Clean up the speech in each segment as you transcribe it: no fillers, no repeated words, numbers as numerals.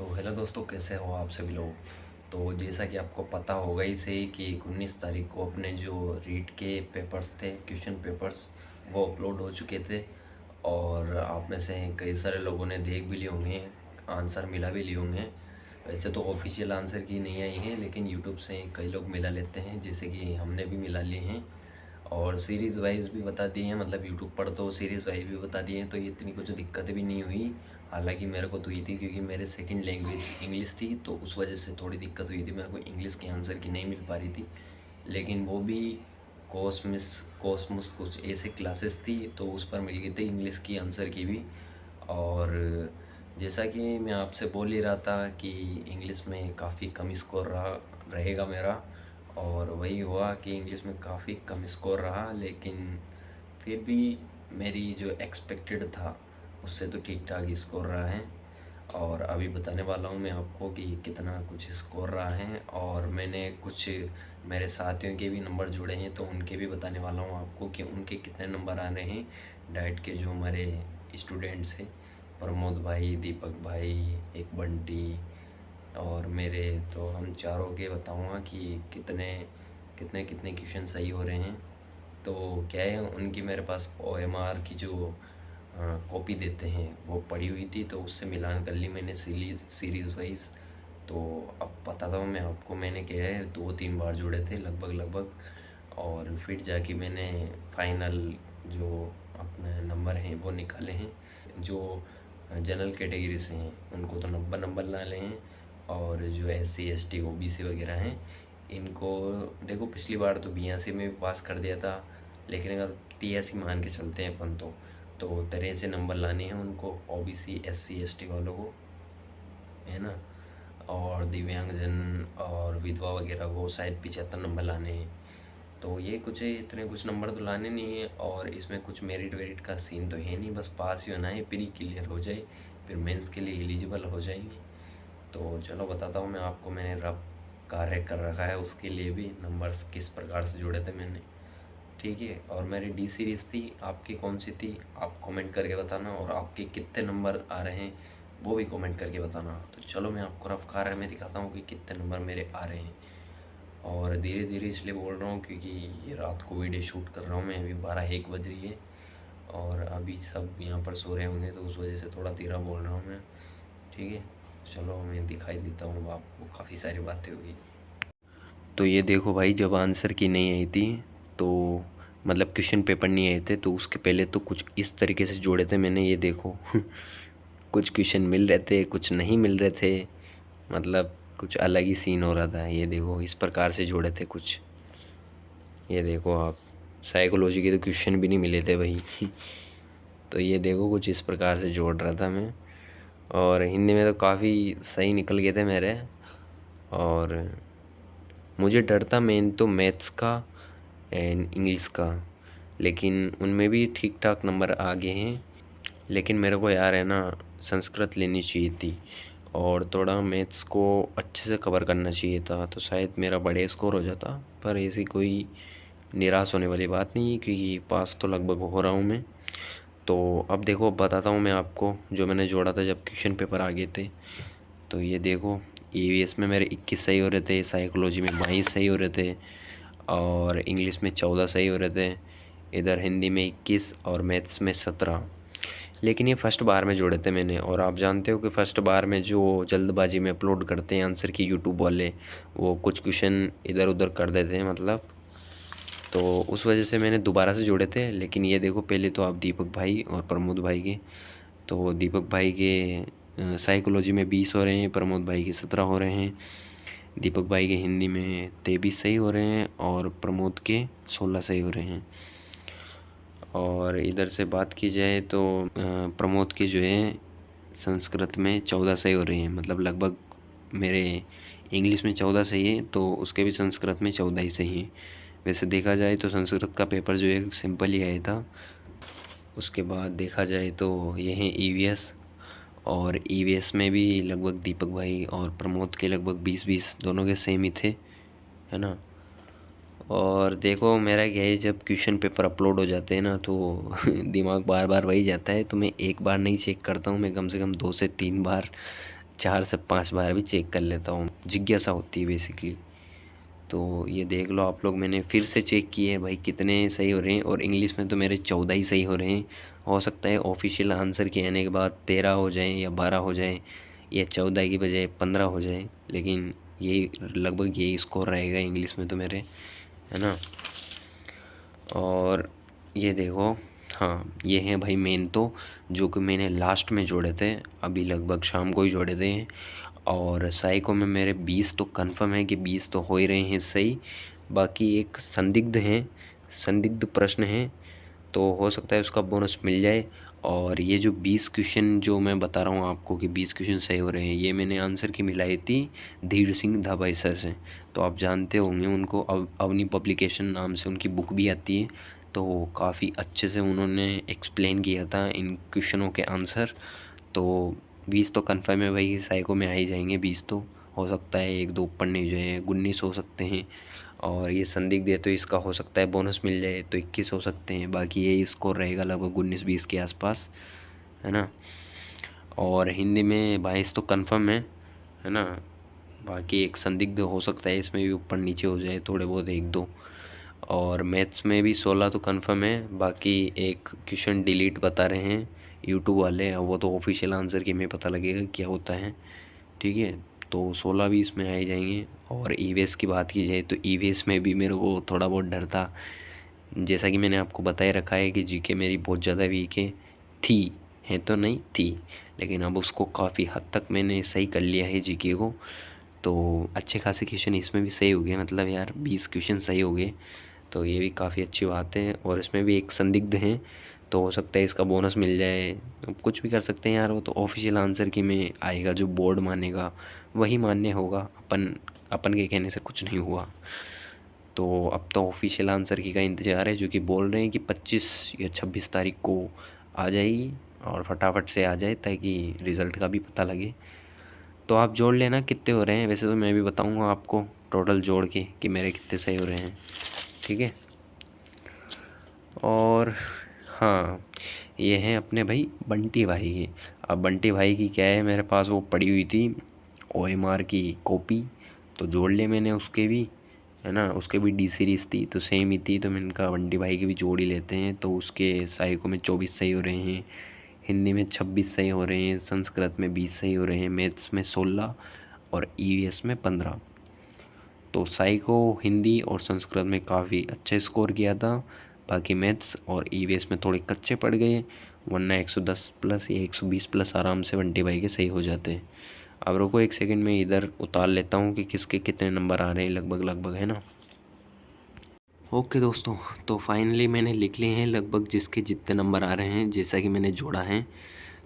तो हेलो दोस्तों, कैसे हो आप सभी लोग। तो जैसा कि आपको पता होगा ही सही कि 19 तारीख को अपने जो रीट के पेपर्स थे, क्वेश्चन पेपर्स, वो अपलोड हो चुके थे। और आप में से कई सारे लोगों ने देख भी लिए होंगे, आंसर मिला भी लिए होंगे। वैसे तो ऑफिशियल आंसर की नहीं आई है, लेकिन यूट्यूब से कई लोग मिला लेते हैं, जैसे कि हमने भी मिला लिए हैं। और सीरीज़ वाइज भी बता दिए हैं, मतलब यूट्यूब पर तो सीरीज़ वाइज भी बता दिए हैं, तो ये इतनी कुछ दिक्कतें भी नहीं हुई। हालांकि मेरे को तो हुई थी, क्योंकि मेरे सेकंड लैंग्वेज इंग्लिश थी, तो उस वजह से थोड़ी दिक्कत हुई थी, मेरे को इंग्लिश के आंसर की नहीं मिल पा रही थी। लेकिन वो भी कोसमस कुछ ऐसे क्लासेस थी, तो उस पर मिल गई थी इंग्लिश की आंसर की भी। और जैसा कि मैं आपसे बोल ही रहा था कि इंग्लिश में काफ़ी कम स्कोर रहेगा मेरा। और वही हुआ कि इंग्लिश में काफ़ी कम स्कोर रहा, लेकिन फिर भी मेरी जो एक्सपेक्टेड था उससे तो ठीक ठाक स्कोर रहा है। और अभी बताने वाला हूँ मैं आपको कि कितना कुछ स्कोर रहा है। और मैंने कुछ मेरे साथियों के भी नंबर जोड़े हैं, तो उनके भी बताने वाला हूँ आपको कि उनके कितने नंबर आ रहे हैं। डाइट के जो हमारे स्टूडेंट्स हैं, प्रमोद भाई, दीपक भाई, एक बंटी और मेरे, तो हम चारों के बताऊंगा कि कितने कितने कितने क्वेश्चन सही हो रहे हैं। तो क्या है, उनकी मेरे पास OMR की जो कॉपी देते हैं वो पड़ी हुई थी, तो उससे मिलान कर ली मैंने सीरीज़ वाइज। तो अब बताता हूँ मैं आपको, मैंने क्या है 2-3 बार जोड़े थे लगभग लगभग। और फिर जाके मैंने फाइनल जो अपने नंबर हैं वो निकाले हैं। जो जनरल कैटेगरी से हैं उनको तो 90 नंबर लाने हैं। और जो SC ST OBC वगैरह हैं, इनको देखो, पिछली बार तो 82 में भी पास कर दिया था, लेकिन अगर 83 मान के चलते हैं अपन तो तरह से नंबर लाने हैं उनको, OBC SC ST वालों को, है ना। और दिव्यांगजन और विधवा वगैरह को शायद 75 नंबर लाने हैं। तो ये कुछ है, इतने कुछ नंबर तो लाने नहीं है। और इसमें कुछ मेरिट वेरिट का सीन तो है नहीं, बस पास ही होना है, प्री क्लियर हो जाए, फिर मेंस के लिए एलिजिबल हो जाएंगे। तो चलो बताता हूँ मैं आपको, मैंने रफ कार्य कर रखा है, उसके लिए भी नंबर्स किस प्रकार से जोड़े थे मैंने। ठीक है। और मेरी डी सीरीज़ थी, आपकी कौन सी थी आप कमेंट करके बताना, और आपके कितने नंबर आ रहे हैं वो भी कमेंट करके बताना। तो चलो मैं आपको रफ कार्य में दिखाता हूँ कि कितने नंबर मेरे आ रहे हैं। और धीरे धीरे इसलिए बोल रहा हूँ क्योंकि ये रात को वीडियो शूट कर रहा हूँ मैं, अभी 12-1 बज रही है। और अभी सब यहाँ पर सो रहे होंगे, तो उस वजह से थोड़ा धीरा बोल रहा हूँ मैं। ठीक है। चलो मैं दिखाई देता हूँ आपको, काफ़ी सारी बातें हुई। तो ये देखो भाई, जब आंसर की नहीं आई थी, तो मतलब क्वेश्चन पेपर नहीं आए थे, तो उसके पहले तो कुछ इस तरीके से जोड़े थे मैंने, ये देखो। कुछ क्वेश्चन मिल रहे थे, कुछ नहीं मिल रहे थे, मतलब कुछ अलग ही सीन हो रहा था। ये देखो इस प्रकार से जोड़े थे कुछ, ये देखो आप, साइकोलॉजी के तो क्वेश्चन भी नहीं मिले थे भाई। तो ये देखो कुछ इस प्रकार से जोड़ रहा था मैं। और हिंदी में तो काफ़ी सही निकल गए थे मेरे। और मुझे डर था मेन तो मैथ्स का एंड इंग्लिश का, लेकिन उनमें भी ठीक ठाक नंबर आ गए हैं। लेकिन मेरे को यार है ना, संस्कृत लेनी चाहिए थी, और थोड़ा मैथ्स को अच्छे से कवर करना चाहिए था, तो शायद मेरा बढ़िया स्कोर हो जाता। पर ऐसी कोई निराश होने वाली बात नहीं है, क्योंकि पास तो लगभग हो रहा हूँ मैं। तो अब देखो, अब बताता हूँ मैं आपको जो मैंने जोड़ा था जब क्वेश्चन पेपर आ गए थे। तो ये देखो, EVS में मेरे 21 सही हो रहे थे, साइकोलॉजी में 22 सही हो रहे थे, और इंग्लिश में 14 सही हो रहे थे, इधर हिंदी में 21 और मैथ्स में 17। लेकिन ये फर्स्ट बार में जोड़े थे मैंने, और आप जानते हो कि फर्स्ट बार में जो जल्दबाजी में अपलोड करते हैं आंसर की यूट्यूब वाले, वो कुछ क्वेश्चन इधर उधर कर देते हैं मतलब। तो उस वजह से मैंने दोबारा से जोड़े थे। लेकिन ये देखो, पहले तो आप दीपक भाई और प्रमोद भाई के, तो दीपक भाई के साइकोलॉजी में 20 हो रहे हैं, प्रमोद भाई के 17 हो रहे हैं। दीपक भाई के हिंदी में 23 सही हो रहे हैं, और प्रमोद के 16 सही हो रहे हैं। और इधर से बात की जाए तो प्रमोद के जो है संस्कृत में 14 सही हो रहे हैं, मतलब लगभग मेरे इंग्लिश में 14 सही है, तो उसके भी संस्कृत में 14 ही सही है। वैसे देखा जाए तो संस्कृत का पेपर जो है सिंपल ही आया था। उसके बाद देखा जाए तो ये है EVS, और EVS में भी लगभग दीपक भाई और प्रमोद के लगभग 20-20 दोनों के सेम ही थे, है ना। और देखो मेरा क्या है, जब क्वेश्चन पेपर अपलोड हो जाते हैं ना, तो दिमाग बार बार वही जाता है, तो मैं एक बार नहीं चेक करता हूँ, मैं कम से कम 2 से 3 बार 4 से 5 बार भी चेक कर लेता हूँ, जिज्ञासा होती है बेसिकली। तो ये देख लो आप लोग, मैंने फिर से चेक किए भाई कितने सही हो रहे हैं, और इंग्लिश में तो मेरे 14 ही सही हो रहे हैं। हो सकता है ऑफिशियल आंसर के आने के बाद 13 हो जाए या 12 हो जाए, या 14 की बजाय 15 हो जाए, लेकिन यही लगभग यही स्कोर रहेगा इंग्लिश में तो मेरे, है ना। और ये देखो, हाँ ये हैं भाई मेन तो, जो कि मैंने लास्ट में जोड़े थे, अभी लगभग शाम को ही जोड़े थे। और साइको में मेरे 20 तो कंफर्म है कि 20 तो हो ही रहे हैं सही। बाकी एक संदिग्ध हैं, संदिग्ध प्रश्न हैं, तो हो सकता है उसका बोनस मिल जाए। और ये जो 20 क्वेश्चन जो मैं बता रहा हूँ आपको कि 20 क्वेश्चन सही हो रहे हैं, ये मैंने आंसर की मिलाई थी धीर सिंह धाबाई सर से। तो आप जानते होंगे उनको, अवनी पब्लिकेशन नाम से उनकी बुक भी आती है। तो काफ़ी अच्छे से उन्होंने एक्सप्लेन किया था इन क्वेश्चनों के आंसर। तो 20 तो कन्फर्म है भाई, साइको में आ ही जाएंगे 20 तो। हो सकता है एक दो ऊपर नहीं जाए, 19 हो सकते हैं। और ये संदिग्ध है तो इसका हो सकता है बोनस मिल जाए तो 21 हो सकते हैं। बाकी यही स्कोर रहेगा लगभग 19-20 के आसपास, है ना। और हिंदी में 22 तो कंफर्म है ना। बाकी एक संदिग्ध हो सकता है, इसमें भी ऊपर नीचे हो जाए थोड़े बहुत एक दो। और मैथ्स में भी 16 तो कंफर्म है। बाकी एक क्वेश्चन डिलीट बता रहे हैं यूट्यूब वाले, अब वो तो ऑफिशियल आंसर की में पता लगेगा क्या होता है, ठीक है। तो 16 भी इसमें आ ही जाएंगे। और ईवीएस की बात की जाए तो ईवीएस में भी मेरे को थोड़ा बहुत डर था। जैसा कि मैंने आपको बताए रखा है कि जीके मेरी बहुत ज़्यादा वीक थी, है तो नहीं थी, लेकिन अब उसको काफ़ी हद तक मैंने सही कर लिया है जीके को। तो अच्छे खासे क्वेश्चन इसमें भी सही हो गए, मतलब यार 20 क्वेश्चन सही हो गए, तो ये भी काफ़ी अच्छी बात है। और इसमें भी एक संदिग्ध हैं, तो हो सकता है इसका बोनस मिल जाए। अब कुछ भी कर सकते हैं यार, वो तो ऑफिशियल आंसर की में आएगा, जो बोर्ड मानेगा वही मान्य होगा। अपन अपन के कहने से कुछ नहीं हुआ। तो अब तो ऑफिशियल आंसर की का इंतज़ार है, जो कि बोल रहे हैं कि 25 या 26 तारीख को आ जाएगी, और फटाफट से आ जाए ताकि रिज़ल्ट का भी पता लगे। तो आप जोड़ लेना कितने हो रहे हैं, वैसे तो मैं भी बताऊंगा आपको टोटल जोड़ के कि मेरे कितने सही हो रहे हैं, ठीक है। और हाँ, ये हैं अपने भाई बंटी भाई के। अब बंटी भाई की क्या है, मेरे पास वो पड़ी हुई थी ओएमआर की कॉपी, तो जोड़ लिए मैंने उसके भी, है ना। उसके भी डी सीरीज़ थी तो सेम ही थी, तो मैंने कहा बंटी भाई की भी जोड़ ही लेते हैं। तो उसके साइको में 24 सही हो रहे हैं, हिंदी में 26 सही हो रहे हैं, संस्कृत में 20 सही हो रहे हैं, मैथ्स में 16 और ईवीएस में 15। तो साइको हिंदी और संस्कृत में काफ़ी अच्छा स्कोर किया था। बाकी मैथ्स और ईवीएस में थोड़े कच्चे पड़ गए, वरना 110 प्लस या 120 प्लस आराम से बंटी भाई के सही हो जाते हैं। अब रुको एक सेकंड में इधर उतार लेता हूँ कि किसके कितने नंबर आ रहे हैं लगभग लगभग, है ना। ओके दोस्तों, तो फाइनली मैंने लिख लिए हैं लगभग जिसके जितने नंबर आ रहे हैं, जैसा कि मैंने जोड़ा है।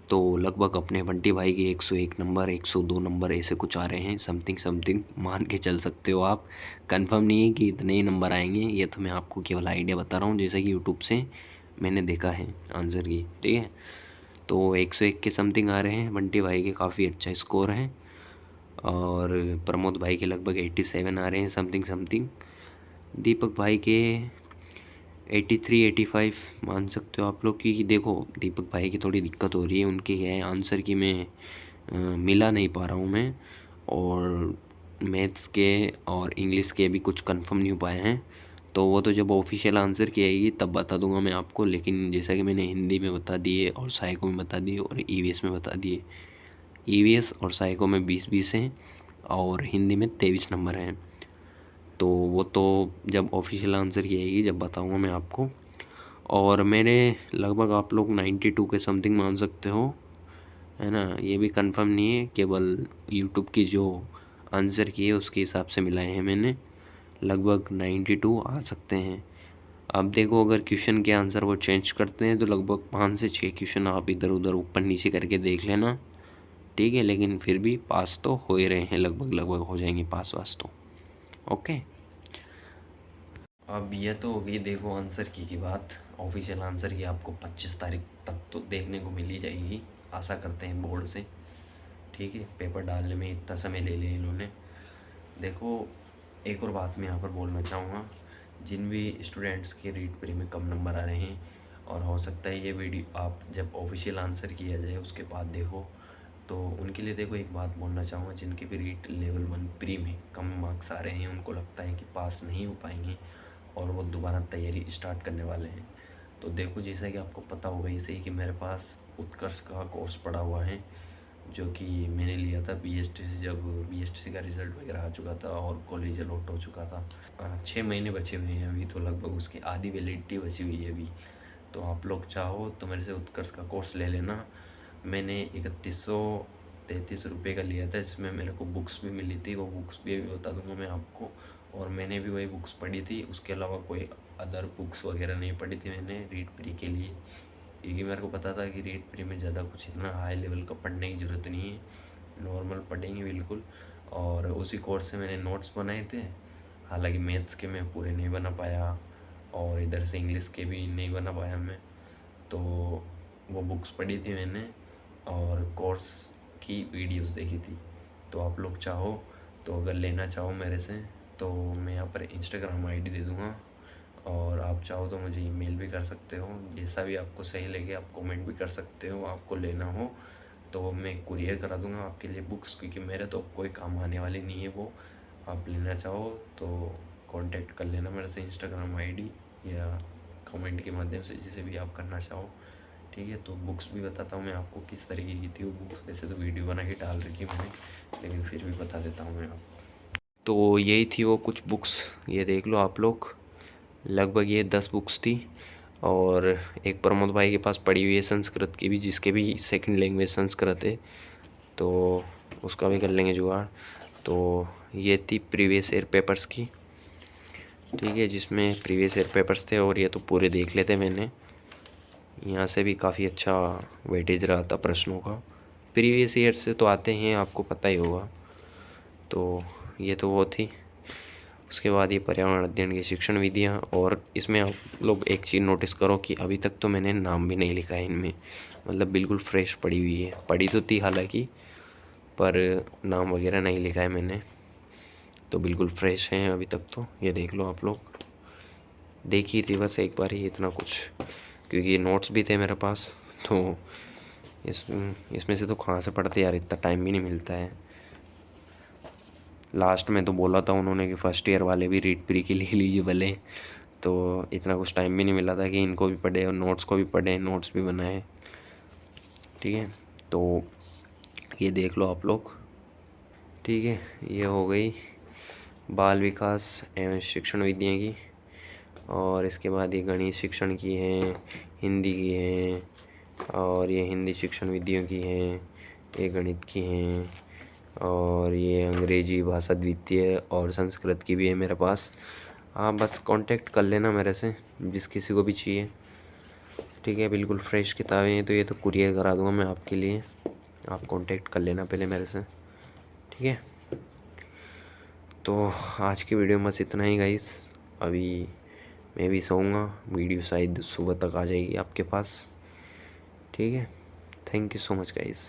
तो लगभग अपने बंटी भाई के 101 नंबर, 102 नंबर ऐसे कुछ आ रहे हैं, समथिंग समथिंग मान के चल सकते हो आप। कंफर्म नहीं है कि इतने ही नंबर आएंगे, ये तो मैं आपको केवल आइडिया बता रहा हूँ, जैसा कि यूट्यूब से मैंने देखा है आंसर की, ठीक है। तो 101 के समथिंग आ रहे हैं बंटी भाई के, काफ़ी अच्छा स्कोर है। और प्रमोद भाई के लगभग 87 आ रहे हैं समथिंग समथिंग। दीपक भाई के 83 85 मान सकते हो आप लोग की। देखो दीपक भाई की थोड़ी दिक्कत हो रही है, उनके है आंसर की मैं मिला नहीं पा रहा हूँ मैं। और मैथ्स के और इंग्लिश के भी कुछ कंफर्म नहीं हो पाए हैं, तो वो तो जब ऑफिशियल आंसर की आएगी तब बता दूंगा मैं आपको। लेकिन जैसा कि मैंने हिंदी में बता दिए और साइको में बता दिए और ईवीएस में बता दिए, ईवीएस और साइको में 20-20 हैं और हिंदी में 23 नंबर हैं। तो वो तो जब ऑफिशियल आंसर की आएगी जब बताऊंगा मैं आपको। और मेरे लगभग आप लोग 92 के समथिंग मान सकते हो, है ना। ये भी कंफर्म नहीं है, केवल यूट्यूब की जो आंसर की है उसके हिसाब से मिलाए हैं मैंने। लगभग 92 आ सकते हैं। अब देखो अगर क्वेश्चन के आंसर वो चेंज करते हैं तो लगभग 5 से 6 क्वेश्चन आप इधर उधर ऊपर नीचे करके देख लेना, ठीक है। लेकिन फिर भी पास तो हो ही रहे हैं, लगभग लगभग हो जाएंगे पास वास तो, ओके। अब ये तो हो गई देखो आंसर की बात। ऑफिशियल आंसर की आपको 25 तारीख तक तो देखने को मिल ही जाएगी, आशा करते हैं बोर्ड से, ठीक है। पेपर डालने में इतना समय ले लिया इन्होंने। देखो एक और बात मैं यहाँ पर बोलना चाहूँगा, जिन भी स्टूडेंट्स के रीड प्री में कम नंबर आ रहे हैं, और हो सकता है ये वीडियो आप जब ऑफिशियल आंसर किया जाए उसके बाद देखो, तो उनके लिए देखो एक बात बोलना चाहूँगा, जिनके भी रीट लेवल 1 प्री में कम मार्क्स आ रहे हैं, उनको लगता है कि पास नहीं हो पाएंगे और वो दोबारा तैयारी स्टार्ट करने वाले हैं। तो देखो जैसा कि आपको पता होगा इसे ही कि मेरे पास उत्कर्ष का कोर्स पड़ा हुआ है, जो कि मैंने लिया था BST से, जब BST का रिज़ल्ट वगैरह आ चुका था और कॉलेज अलॉट हो चुका था। 6 महीने बचे हुए हैं अभी, तो लगभग उसकी आधी वैलिडिटी बची हुई है अभी। तो आप लोग चाहो तो मेरे से उत्कर्ष का कोर्स ले लेना। मैंने 3133 रुपये का लिया था, इसमें मेरे को बुक्स भी मिली थी, वो बुक्स भी बता दूंगा मैं आपको। और मैंने भी वही बुक्स पढ़ी थी, उसके अलावा कोई अदर बुक्स वगैरह नहीं पढ़ी थी मैंने रीट प्री के लिए, क्योंकि मेरे को पता था कि रीट प्री में ज़्यादा कुछ इतना हाई लेवल का पढ़ने की ज़रूरत नहीं है, नॉर्मल पढ़ेंगे बिल्कुल। और उसी कोर्स से मैंने नोट्स बनाए थे, हालांकि मैथ्स के मैं पूरे नहीं बना पाया और इधर से इंग्लिश के भी नहीं बना पाया मैं। तो वो बुक्स पढ़ी थी मैंने और कोर्स की वीडियोस देखी थी। तो आप लोग चाहो तो अगर लेना चाहो मेरे से तो मैं यहाँ पर इंस्टाग्राम आईडी दे दूँगा, और आप चाहो तो मुझे ईमेल भी कर सकते हो, जैसा भी आपको सही लगे। आप कमेंट भी कर सकते हो, आपको लेना हो तो मैं कुरियर करा दूँगा आपके लिए बुक्स, क्योंकि मेरे तो कोई काम आने वाली नहीं है वो। आप लेना चाहो तो कांटेक्ट कर लेना मेरे से इंस्टाग्राम आईडी या कमेंट के माध्यम से, जिसे भी आप करना चाहो, ठीक है। तो बुक्स भी बताता हूँ मैं आपको किस तरीके की थी वो बुक्स। वैसे तो वीडियो बना के डाल रखी मैंने, लेकिन फिर भी बता देता हूँ मैं आपको। तो यही थी वो कुछ बुक्स, ये देख लो आप लोग। लगभग ये 10 बुक्स थी, और एक प्रमोद भाई के पास पड़ी हुई है संस्कृत की भी, जिसके भी सेकंड लैंग्वेज संस्कृत है, तो उसका भी कर लेंगे जुगाड़। तो ये थी प्रीवियस ईयर पेपर्स की, ठीक है, जिसमें प्रीवियस ईयर पेपर्स थे, और ये तो पूरे देख लेते मैंने। यहाँ से भी काफ़ी अच्छा वेटेज रहा था प्रश्नों का, प्रीवियस ईयर से तो आते हैं, आपको पता ही होगा। तो ये तो वो थी। उसके बाद ये पर्यावरण अध्ययन की शिक्षण विधियाँ, और इसमें आप लोग एक चीज़ नोटिस करो कि अभी तक तो मैंने नाम भी नहीं लिखा है इनमें, मतलब बिल्कुल फ्रेश पड़ी हुई है, पढ़ी तो थी हालांकि, पर नाम वगैरह नहीं लिखा है मैंने, तो बिल्कुल फ्रेश हैं अभी तक। तो ये देख लो आप लोग, देखी थी बस एक बार ही इतना कुछ, क्योंकि नोट्स भी थे मेरे पास, तो इसमें से तो कहाँ से पढ़ते यार, इतना टाइम भी नहीं मिलता है। लास्ट में तो बोला था उन्होंने कि फर्स्ट ईयर वाले भी रीट प्री के लिए एलिजिबल हैं, तो इतना कुछ टाइम भी नहीं मिला था कि इनको भी पढ़े और नोट्स को भी पढ़े, नोट्स भी बनाए, ठीक है। तो ये देख लो आप लोग, ठीक है। ये हो गई बाल विकास एवं शिक्षण विधियाँ की, और इसके बाद ये गणित शिक्षण की हैं, हिंदी की हैं, और ये हिंदी शिक्षण विधियों की हैं, ये गणित की हैं, और ये अंग्रेजी भाषा द्वितीय और संस्कृत की भी है मेरे पास। आप बस कांटेक्ट कर लेना मेरे से, जिस किसी को भी चाहिए, ठीक है। बिल्कुल फ्रेश किताबें हैं, तो ये तो कुरियर करा दूंगा मैं आपके लिए, आप कांटेक्ट कर लेना पहले मेरे से, ठीक है। तो आज की वीडियो में बस इतना ही गाइस, अभी मैं भी सोऊंगा, वीडियो शायद सुबह तक आ जाएगी आपके पास, ठीक है। Thank you so much guys.